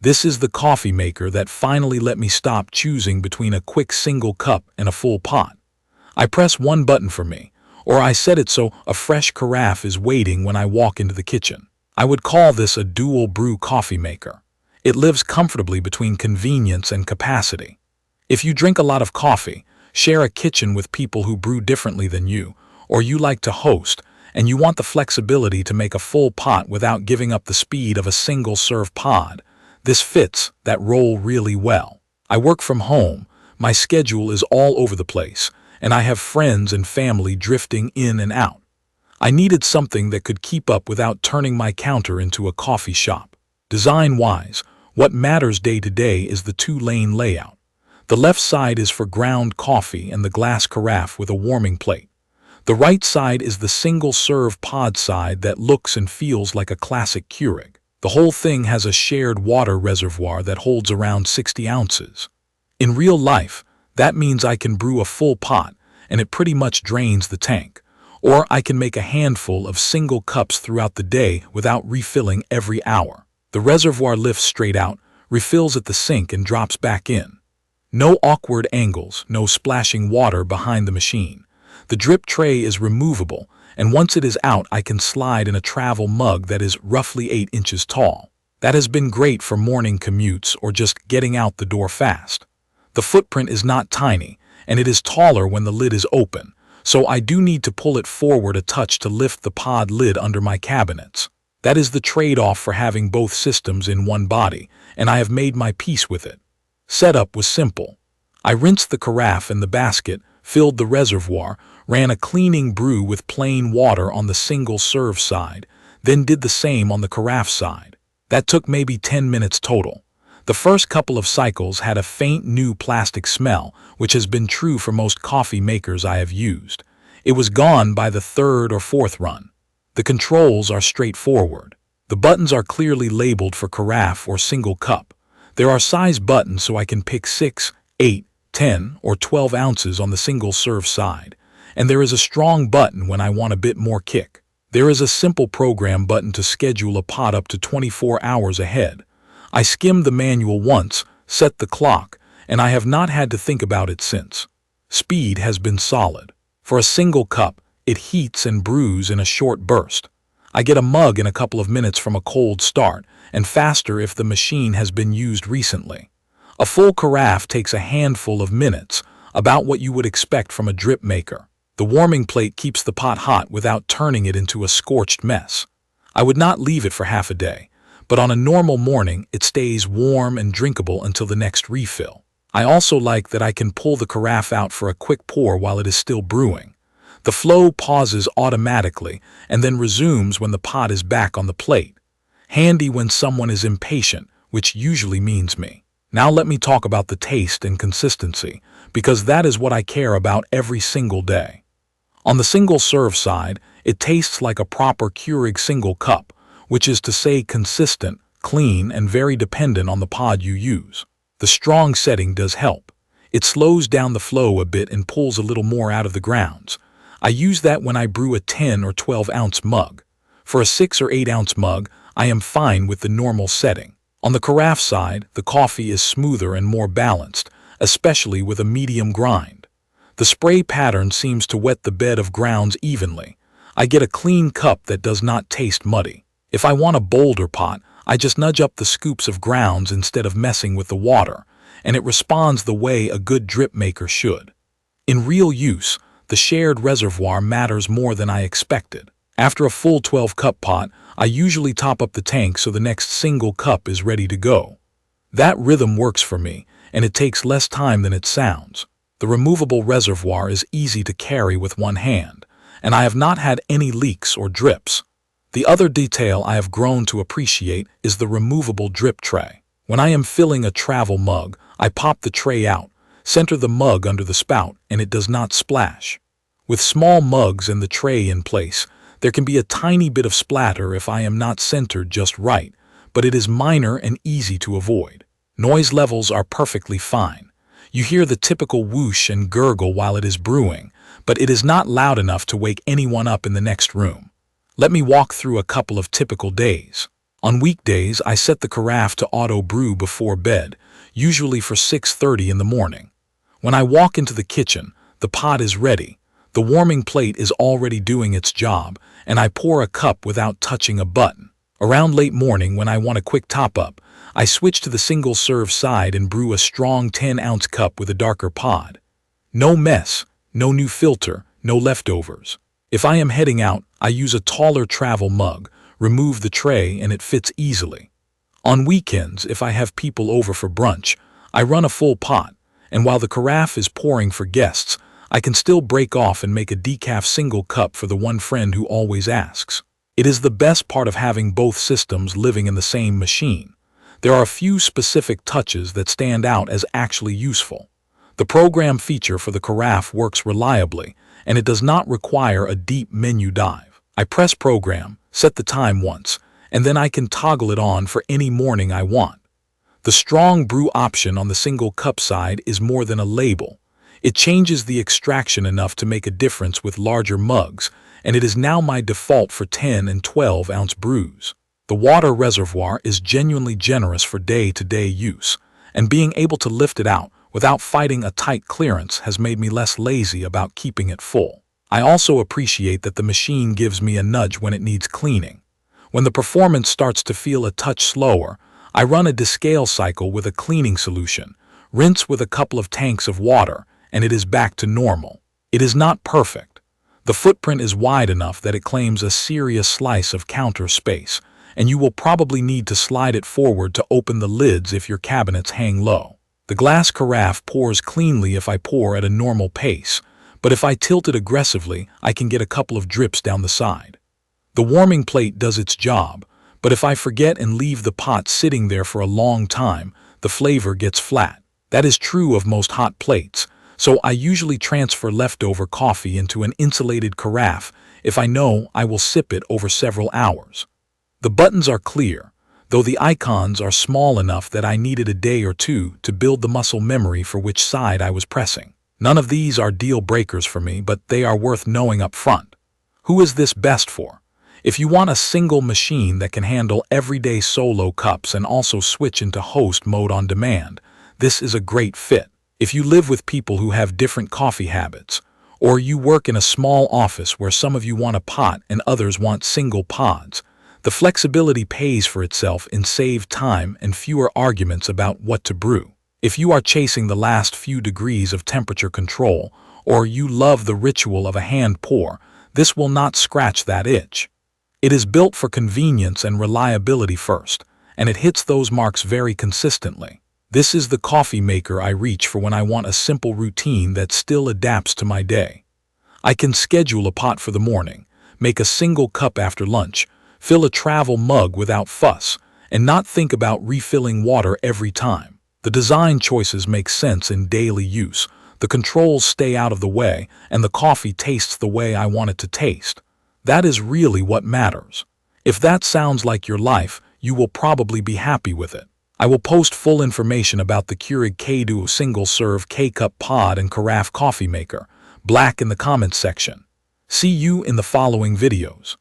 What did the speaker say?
This is the coffee maker that finally let me stop choosing between a quick single cup and a full pot. I press one button for me, or I set it so a fresh carafe is waiting when I walk into the kitchen. I would call this a dual brew coffee maker. It lives comfortably between convenience and capacity. If you drink a lot of coffee, share a kitchen with people who brew differently than you, or you like to host, and you want the flexibility to make a full pot without giving up the speed of a single-serve pod, this fits that role really well. I work from home, my schedule is all over the place, and I have friends and family drifting in and out. I needed something that could keep up without turning my counter into a coffee shop. Design-wise, what matters day to day is the two-lane layout. The left side is for ground coffee and the glass carafe with a warming plate. The right side is the single-serve pod side that looks and feels like a classic Keurig. The whole thing has a shared water reservoir that holds around 60 ounces. In real life, that means I can brew a full pot, and it pretty much drains the tank. Or I can make a handful of single cups throughout the day without refilling every hour. The reservoir lifts straight out, refills at the sink, and drops back in. No awkward angles, no splashing water behind the machine. The drip tray is removable, and once it is out, I can slide in a travel mug that is roughly 8 inches tall. That has been great for morning commutes or just getting out the door fast. The footprint is not tiny, and it is taller when the lid is open, so I do need to pull it forward a touch to lift the pod lid under my cabinets. That is the trade-off for having both systems in one body, and I have made my peace with it. Setup was simple. I rinsed the carafe in the basket, filled the reservoir, ran a cleaning brew with plain water on the single-serve side, then did the same on the carafe side. That took maybe 10 minutes total. The first couple of cycles had a faint new plastic smell, which has been true for most coffee makers I have used. It was gone by the third or fourth run. The controls are straightforward. The buttons are clearly labeled for carafe or single cup. There are size buttons so I can pick 6, 8, 10, or 12 ounces on the single-serve side. And there is a strong button when I want a bit more kick. There is a simple program button to schedule a pot up to 24 hours ahead. I skimmed the manual once, set the clock, and I have not had to think about it since. Speed has been solid. For a single cup, it heats and brews in a short burst. I get a mug in a couple of minutes from a cold start, and faster if the machine has been used recently. A full carafe takes a handful of minutes, about what you would expect from a drip maker. The warming plate keeps the pot hot without turning it into a scorched mess. I would not leave it for half a day, but on a normal morning it stays warm and drinkable until the next refill. I also like that I can pull the carafe out for a quick pour while it is still brewing. The flow pauses automatically and then resumes when the pot is back on the plate. Handy when someone is impatient, which usually means me. Now let me talk about the taste and consistency, because that is what I care about every single day. On the single-serve side, it tastes like a proper Keurig single cup, which is to say consistent, clean, and very dependent on the pod you use. The strong setting does help. It slows down the flow a bit and pulls a little more out of the grounds. I use that when I brew a 10 or 12 ounce mug. For a 6 or 8 ounce mug, I am fine with the normal setting. On the carafe side, the coffee is smoother and more balanced, especially with a medium grind. The spray pattern seems to wet the bed of grounds evenly. I get a clean cup that does not taste muddy. If I want a bolder pot, I just nudge up the scoops of grounds instead of messing with the water, and it responds the way a good drip maker should. In real use, the shared reservoir matters more than I expected. After a full 12-cup pot, I usually top up the tank so the next single cup is ready to go. That rhythm works for me, and it takes less time than it sounds. The removable reservoir is easy to carry with one hand, and I have not had any leaks or drips. The other detail I have grown to appreciate is the removable drip tray. When I am filling a travel mug, I pop the tray out, center the mug under the spout, and it does not splash. With small mugs and the tray in place, there can be a tiny bit of splatter if I am not centered just right, but it is minor and easy to avoid. Noise levels are perfectly fine. You hear the typical whoosh and gurgle while it is brewing, but it is not loud enough to wake anyone up in the next room. Let me walk through a couple of typical days. On weekdays, I set the carafe to auto-brew before bed, usually for 6:30 in the morning. When I walk into the kitchen, the pot is ready. The warming plate is already doing its job, and I pour a cup without touching a button. Around late morning, when I want a quick top-up, I switch to the single-serve side and brew a strong 10-ounce cup with a darker pod. No mess, no new filter, no leftovers. If I am heading out, I use a taller travel mug, remove the tray, and it fits easily. On weekends, if I have people over for brunch, I run a full pot, and while the carafe is pouring for guests, I can still break off and make a decaf single cup for the one friend who always asks. It is the best part of having both systems living in the same machine. There are a few specific touches that stand out as actually useful. The program feature for the carafe works reliably, and it does not require a deep menu dive. I press program, set the time once, and then I can toggle it on for any morning I want. The strong brew option on the single cup side is more than a label. It changes the extraction enough to make a difference with larger mugs, and it is now my default for 10 and 12-ounce brews. The water reservoir is genuinely generous for day-to-day use, and being able to lift it out without fighting a tight clearance has made me less lazy about keeping it full. I also appreciate that the machine gives me a nudge when it needs cleaning. When the performance starts to feel a touch slower, I run a descale cycle with a cleaning solution, rinse with a couple of tanks of water, and it is back to normal. It is not perfect. The footprint is wide enough that it claims a serious slice of counter space, and you will probably need to slide it forward to open the lids if your cabinets hang low. The glass carafe pours cleanly if I pour at a normal pace, but if I tilt it aggressively, I can get a couple of drips down the side. The warming plate does its job, but if I forget and leave the pot sitting there for a long time, the flavor gets flat. That is true of most hot plates, so I usually transfer leftover coffee into an insulated carafe if I know I will sip it over several hours. The buttons are clear, though the icons are small enough that I needed a day or two to build the muscle memory for which side I was pressing. None of these are deal breakers for me, but they are worth knowing up front. Who is this best for? If you want a single machine that can handle everyday solo cups and also switch into host mode on demand, this is a great fit. If you live with people who have different coffee habits, or you work in a small office where some of you want a pot and others want single pods, the flexibility pays for itself in saved time and fewer arguments about what to brew. If you are chasing the last few degrees of temperature control, or you love the ritual of a hand pour, this will not scratch that itch. It is built for convenience and reliability first, and it hits those marks very consistently. This is the coffee maker I reach for when I want a simple routine that still adapts to my day. I can schedule a pot for the morning, make a single cup after lunch, fill a travel mug without fuss, and not think about refilling water every time. The design choices make sense in daily use, the controls stay out of the way, and the coffee tastes the way I want it to taste. That is really what matters. If that sounds like your life, you will probably be happy with it. I will post full information about the Keurig K-Duo single-serve K-Cup pod and carafe coffee maker, black, in the comments section. See you in the following videos.